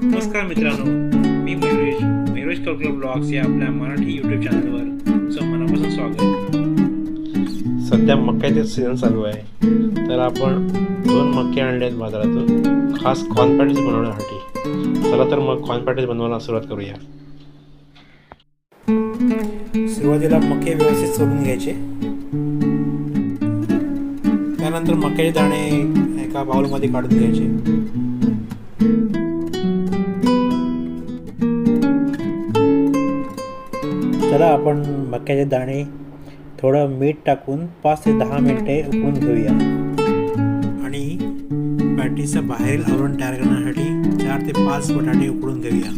नमस्कार मित्रांनो, मी मयुरेश कौकल ब्लॉग्स या आपल्या मराठी यूट्यूब चॅनलवर तुमचं मनापासून स्वागत. सध्या मक्याचे सीझन चालू आहे, तर आपण 2 मके आणले आहेत बाजारातून खास कॉर्न पॅटीस बनवण्यासाठी. चला तर मग कॉर्न पॅटीस बनवायला सुरुवात करूया. सुरुवातीला मके व्यवस्थित सोलून घ्यायचे. त्यानंतर मक्याचे दाणे एका बाउलमध्ये काढून घ्यायचे. चला आपण मक्याचे दाणे थोडं मीठ टाकून 5 ते 10 मिनिटे उकळून घेऊया. आणि पॅटीसचा बाहेरील आवरण तयार करण्यासाठी 4 ते 5 बटाटे उकळून घेऊया.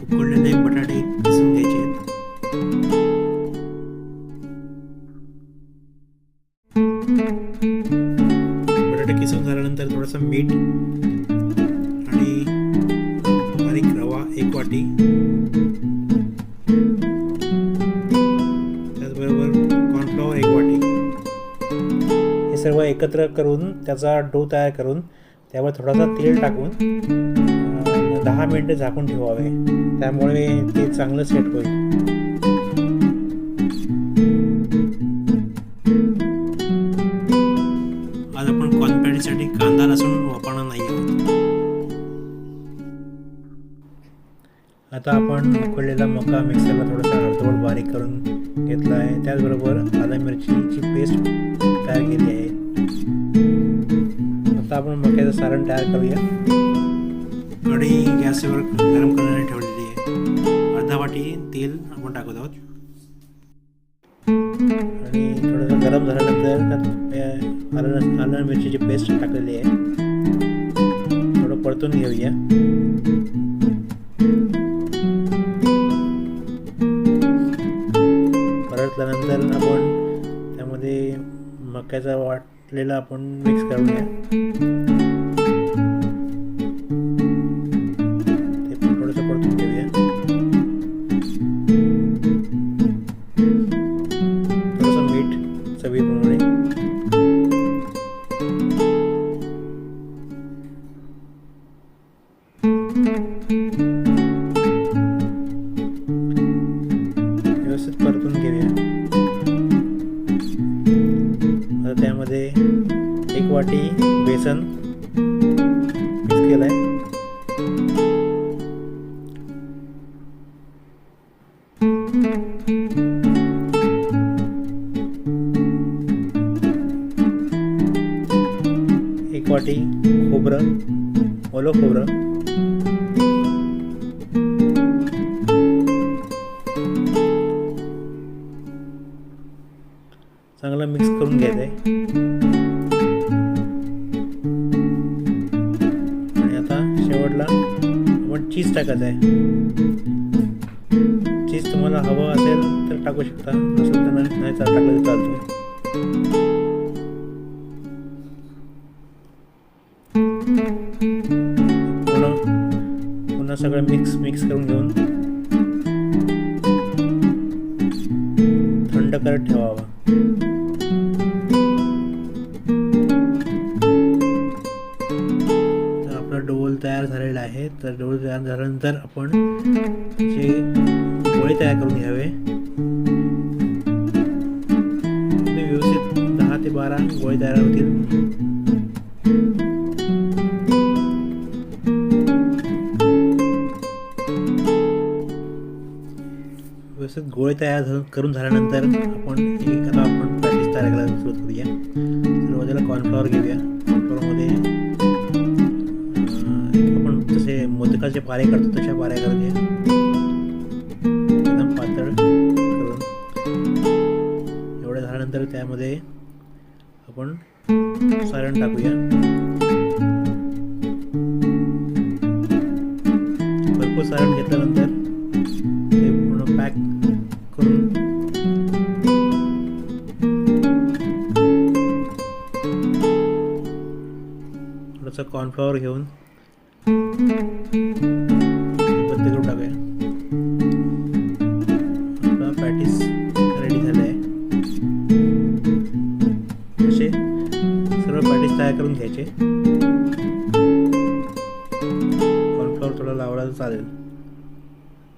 उकळलेले बटाटे किसून घ्यायचे. बटाटे किसून झाल्यानंतर थोडंसं मीठ आणि बारीक रवा 1 वाटी, त्याचबरोबर कॉर्नफ्लॉवर 1 वाटी, हे सर्व एकत्र करून त्याचा डो तयार करून त्यावर थोडासा तेल टाकून 10 मिनिटे झाकून ठेवावे. त्यामुळे ते चांगलं सेट होईल. आज आपण कॉर्न पॅटीसाठी कांदा लसूण वापरणार नाही आहोत. आता आपण उकळलेला मका मिक्सरला थोडासा अर्धवट बारीक करून घेतला आहे. त्याचबरोबर आलं मिरचीची पेस्ट तयार केली आहे. आता आपण मक्याचं सारण तयार करूया. कढई गॅसवर गरम करण्यासाठी ठेवलेली आहे. अर्धा वाटी तेल आपण टाकत आहोत आणि थोडंसं गरम झाल्यानंतर त्यात आलं मिरचीची पेस्ट टाकलेली आहे. थोडं परतून घेऊया. परतल्यानंतर आपण त्यामध्ये मक्याचा वाटलेला आपण मिक्स करूया. ते पण थोडंसं परतून घेऊया. थोडंसं मीठ चवीप्रमाणे. व्यवस्थित परतून घेऊया. आता त्यामध्ये 1 वाटी बेसन मिक्स केलं आहे. एक वाटी खोबरं, ओलं खोबरं, चांगलं मिक्स करून घ्यायचं आहे. आणि आता शेवटला आपण चीज टाकायचं आहे. चीज तुम्हाला हवं असेल तर टाकू शकता, नसेल तर नाही टाकलं तर चालतं. पुन्हा सगळं मिक्स करून घेऊन थंड करत ठेवावा. तर आपला डोल तयार झालेला आहे. तर डोल तयार झाल्यानंतर आपण त्याचे गोळे तयार करून घ्यावे. व्यवस्थित 10 ते 12 गोळे तयार होतील. व्यवस्थित गोळे तयार करून झाल्यानंतर आपण पॅटीस तयार करायला सुरुवात करूया. सुरुवातीला कॉर्नफ्लॉवर घेऊया. कॉर्नफ्लॉवरमध्ये आपण जसे मोदकाचे पारे करतो तशा पाऱ्या करूया. एकदम पातळ करून. एवढं झाल्यानंतर त्यामध्ये आपण सारण टाकूया. भरपूर सारण घेतल्यानंतर ते पूर्ण पॅक करून थोडंसं कॉर्नफ्लॉवर घेऊन बंद करून टाकूया. आपला पॅटीस रेडी झाला आहे. असे सर्व पॅटीस तयार तयार करून घ्यायचे. कॉर्नफ्लॉवर थोडं लावला तर चालेल,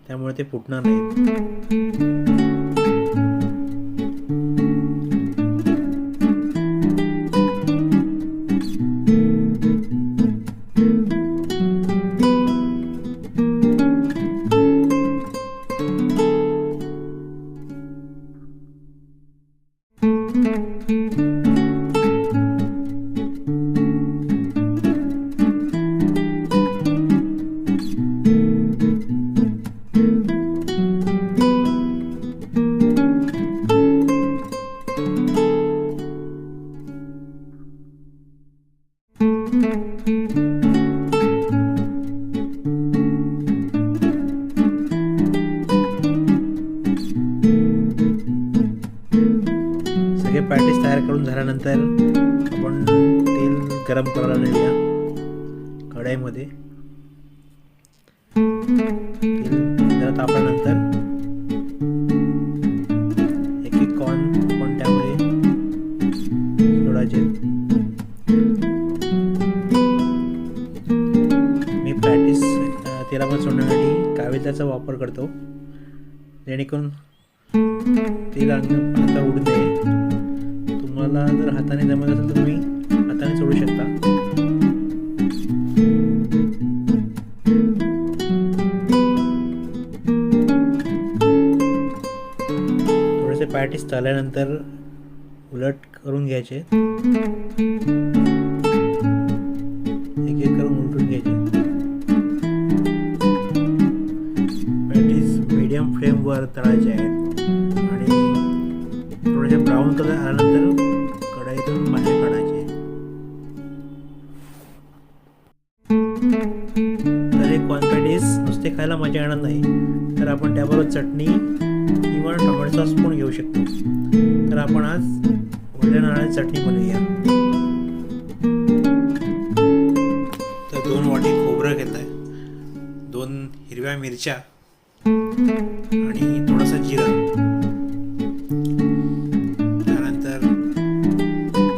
त्यामुळे ते फुटणार नाहीत. सगळे पॅटीस तयार करून झाल्यानंतर आपण तेल गरम करायला नेऊया कढईमध्ये. तेल जरा तापल्यानंतर एक एक कॉर्न आपण त्यामध्ये सोडायचे. मी पॅटीस तेलामध्ये सोडण्यासाठी कावेल्याचा वापर करतो, जेणेकरून तेल हातावर उडू नये. तुम्हाला जर हाताने जमत असेल तर तुम्ही हाताने सोडू शकता. थोडेसे पॅटीस तळल्यानंतर उलट करून घ्यायचे, एक एक करून उलटून घ्यायचे. पॅटीस मीडियम फ्लेमवर तळायचे आहेत आणि थोडेसे ब्राऊन कलर आल्यानंतर कढईतून बाहेर काढायचे. तर हे कॉर्न पॅटीस नुसते खायला मजा येणार नाही, तर आपण त्याबरोबर चटणी किंवा टोमॅटो सॉस पण घेऊ शकतो. तर आपण आज ओल्या नारळाची चटणी बनवूया. तर 2 वाटी खोबरं घेतलं आहे, 2 हिरव्या मिरच्या आणि थोडासा जिरा. त्यानंतर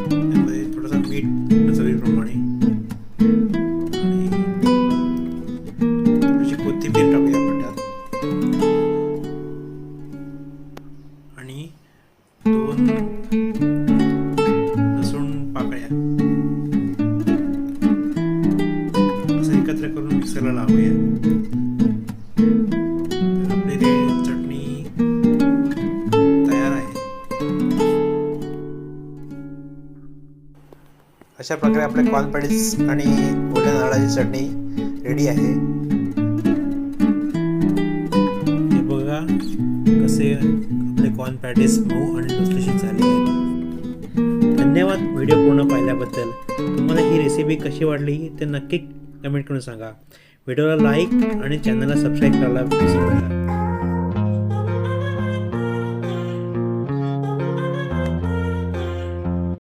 त्यामध्ये थोडंसं मीठ चवीप्रमाणे आणि थोडीशी कोथिंबीर टाकूया आपण त्यात आणि 2 लसूण पाकळ्या असं एकत्र करून मिक्सरला लावूया. अशा प्रकारे आपले कॉर्न पॅटीस आणि ओल्या नारळाची चटणी रेडी आहे. हे बघा कसे आपले कॉर्न पॅटीस मऊ आणि लुसलुशीत झाले आहेत. धन्यवाद व्हिडिओ पूर्ण पाहिल्याबद्दल. तुम्हाला ही रेसिपी कशी वाटली ते नक्की कमेंट करून सांगा. व्हिडिओला लाईक आणि चॅनलला सबस्क्राईब करायला विसरू नका.